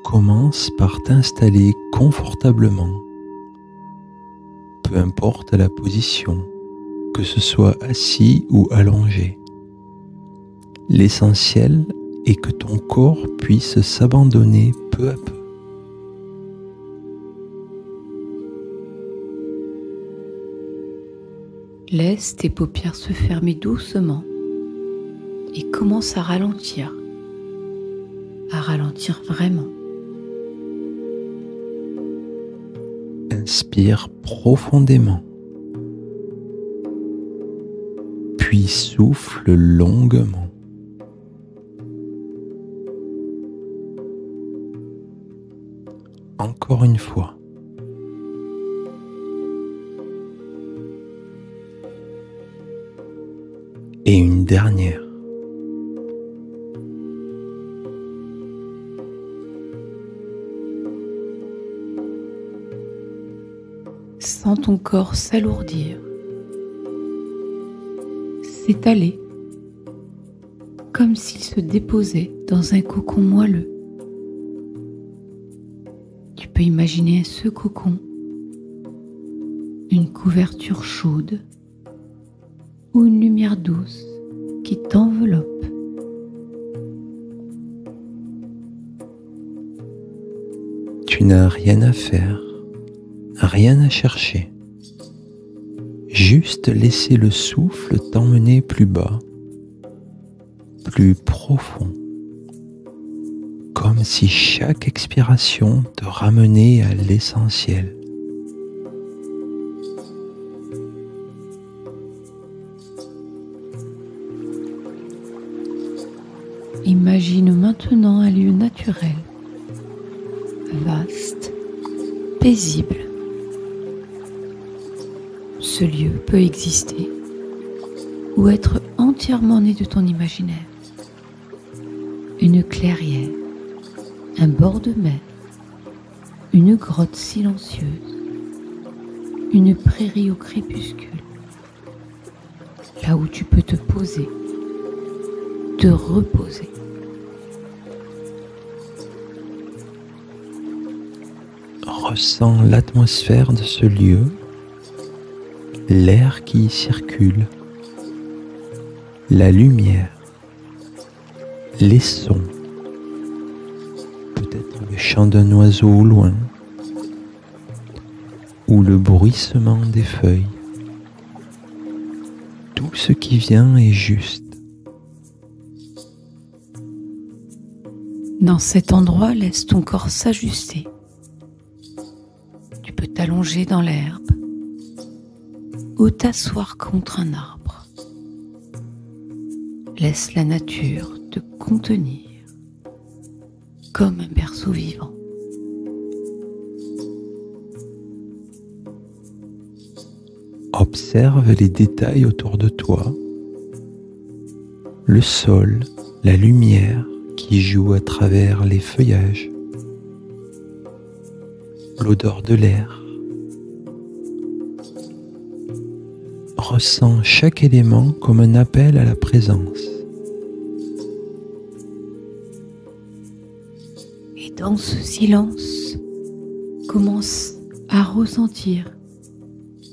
Commence par t'installer confortablement, peu importe la position, que ce soit assis ou allongé. L'essentiel est que ton corps puisse s'abandonner peu à peu. Laisse tes paupières se fermer doucement et commence à ralentir vraiment. Inspire profondément, puis souffle longuement. Encore une fois. Et une dernière. Sens ton corps s'alourdir, s'étaler, comme s'il se déposait dans un cocon moelleux. Tu peux imaginer ce cocon, une couverture chaude ou une lumière douce qui t'enveloppe. Tu n'as rien à faire, rien à chercher. Juste laisser le souffle t'emmener plus bas, plus profond, comme si chaque expiration te ramenait à l'essentiel. Imagine maintenant un lieu naturel, vaste, paisible. Ce lieu peut exister ou être entièrement né de ton imaginaire. Une clairière, un bord de mer, une grotte silencieuse, une prairie au crépuscule, là où tu peux te poser, te reposer. Ressens l'atmosphère de ce lieu, l'air qui y circule, la lumière, les sons, peut-être le chant d'un oiseau au loin, ou le bruissement des feuilles. Tout ce qui vient est juste. Dans cet endroit, laisse ton corps s'ajuster. Tu peux t'allonger dans l'herbe ou t'asseoir contre un arbre. Laisse la nature te contenir comme un berceau vivant. Observe les détails autour de toi, le sol, la lumière qui joue à travers les feuillages, l'odeur de l'air. Ressens chaque élément comme un appel à la présence. Et dans ce silence, commence à ressentir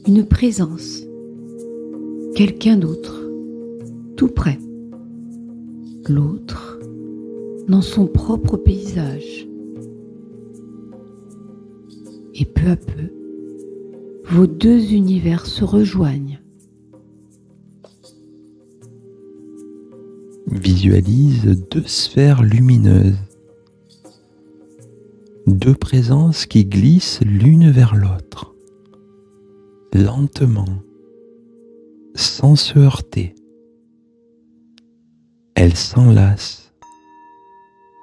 une présence, quelqu'un d'autre, tout près, l'autre dans son propre paysage. Et peu à peu, vos deux univers se rejoignent. Visualise deux sphères lumineuses, deux présences qui glissent l'une vers l'autre, lentement, sans se heurter. Elles s'enlacent,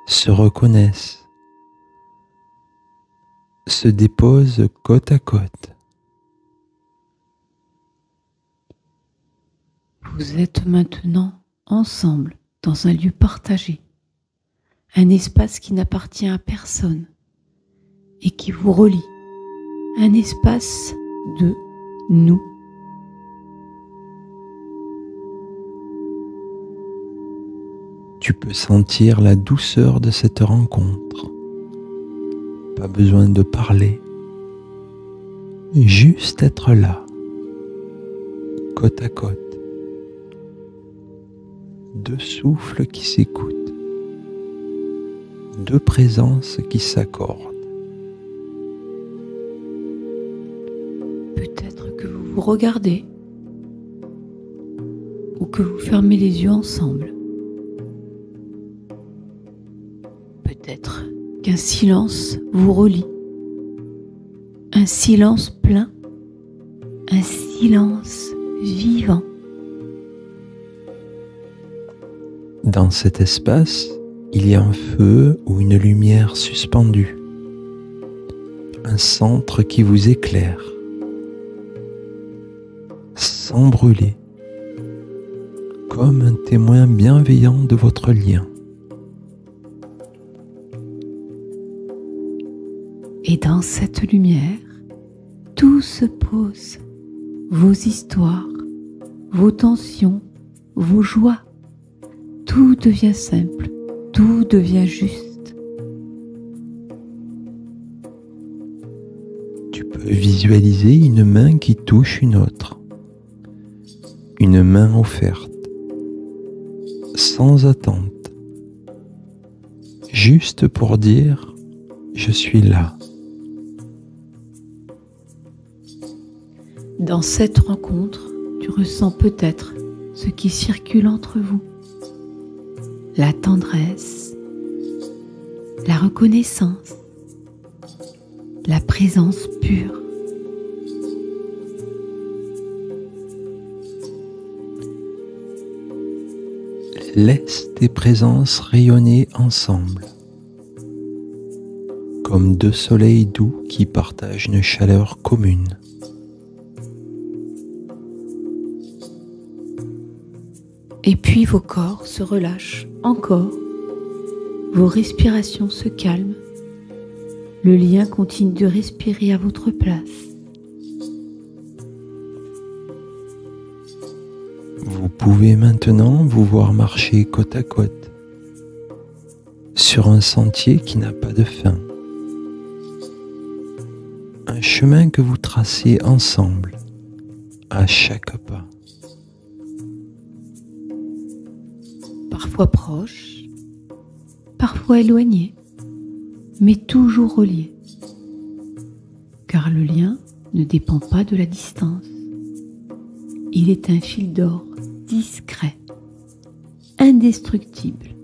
se reconnaissent, se déposent côte à côte. Vous êtes maintenant ensemble dans un lieu partagé, un espace qui n'appartient à personne et qui vous relie, un espace de nous. Tu peux sentir la douceur de cette rencontre, pas besoin de parler, juste être là, côte à côte, deux souffles qui s'écoutent, deux présences qui s'accordent. Peut-être que vous vous regardez ou que vous fermez les yeux ensemble. Peut-être qu'un silence vous relie. Un silence plein, un silence vivant. Dans cet espace, il y a un feu ou une lumière suspendue, un centre qui vous éclaire, sans brûler, comme un témoin bienveillant de votre lien. Et dans cette lumière, tout se pose, vos histoires, vos tensions, vos joies. Tout devient simple, tout devient juste. Tu peux visualiser une main qui touche une autre, une main offerte, sans attente, juste pour dire « je suis là ». Dans cette rencontre, tu ressens peut-être ce qui circule entre vous. La tendresse, la reconnaissance, la présence pure. Laisse tes présences rayonner ensemble, comme deux soleils doux qui partagent une chaleur commune. Et puis vos corps se relâchent encore, vos respirations se calment, le lien continue de respirer à votre place. Vous pouvez maintenant vous voir marcher côte à côte, sur un sentier qui n'a pas de fin. Un chemin que vous tracez ensemble, à chaque pas. Parfois proches, parfois éloignés, mais toujours reliés. Car le lien ne dépend pas de la distance. Il est un fil d'or discret, indestructible.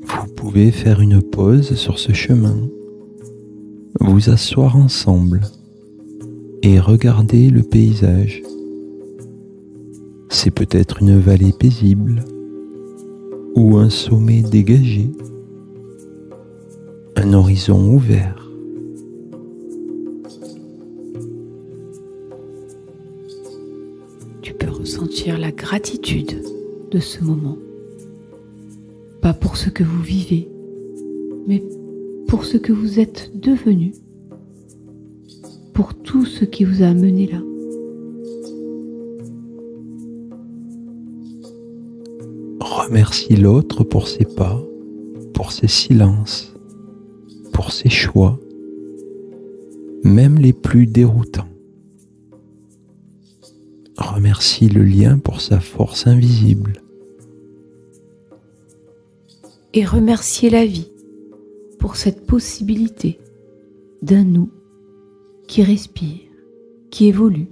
Vous pouvez faire une pause sur ce chemin, vous asseoir ensemble et regarder le paysage. C'est peut-être une vallée paisible ou un sommet dégagé, un horizon ouvert. Tu peux ressentir la gratitude de ce moment. Pas pour ce que vous vivez, mais pour ce que vous êtes devenu, pour tout ce qui vous a amené là. Remercie l'autre pour ses pas, pour ses silences, pour ses choix, même les plus déroutants. Remercie le lien pour sa force invisible. Et remerciez la vie pour cette possibilité d'un nous qui respire, qui évolue,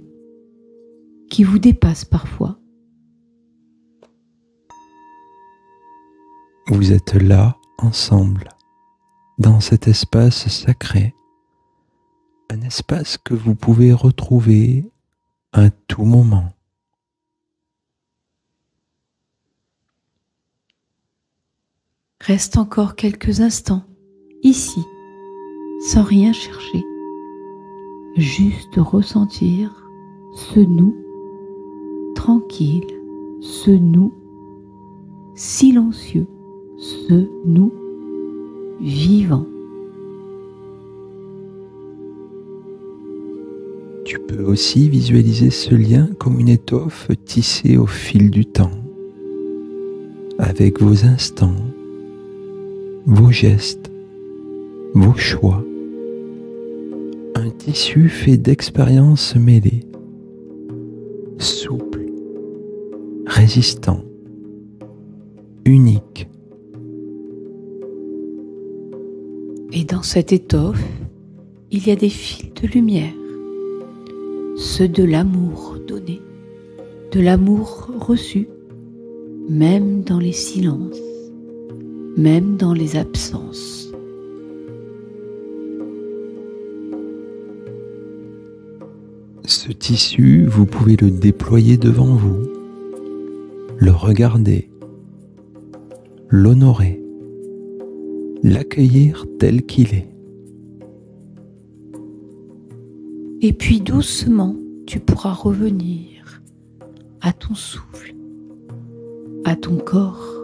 qui vous dépasse parfois. Vous êtes là, ensemble, dans cet espace sacré, un espace que vous pouvez retrouver à tout moment. Reste encore quelques instants, ici, sans rien chercher, juste ressentir ce nous tranquille, ce nous silencieux, ce nous vivant. Tu peux aussi visualiser ce lien comme une étoffe tissée au fil du temps, avec vos instants, vos gestes, vos choix. Un tissu fait d'expériences mêlées, souple, résistant, unique. Et dans cette étoffe, il y a des fils de lumière, ceux de l'amour donné, de l'amour reçu, même dans les silences, même dans les absences. Ce tissu, vous pouvez le déployer devant vous, le regarder, l'honorer, l'accueillir tel qu'il est. Et puis doucement, tu pourras revenir à ton souffle, à ton corps,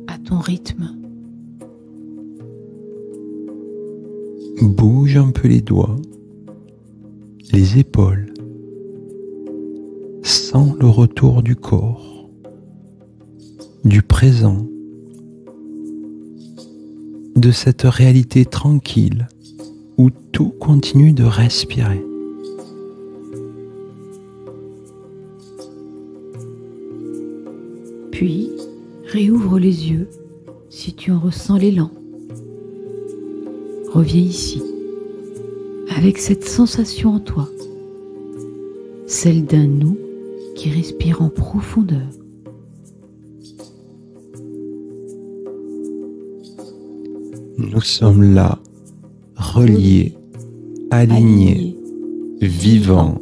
à ton rythme. Bouge un peu les doigts, les épaules. Sens le retour du corps, du présent, de cette réalité tranquille où tout continue de respirer. Puis, réouvre les yeux si tu en ressens l'élan. Reviens ici, avec cette sensation en toi, celle d'un nous qui respire en profondeur. Nous sommes là, reliés, alignés, vivants,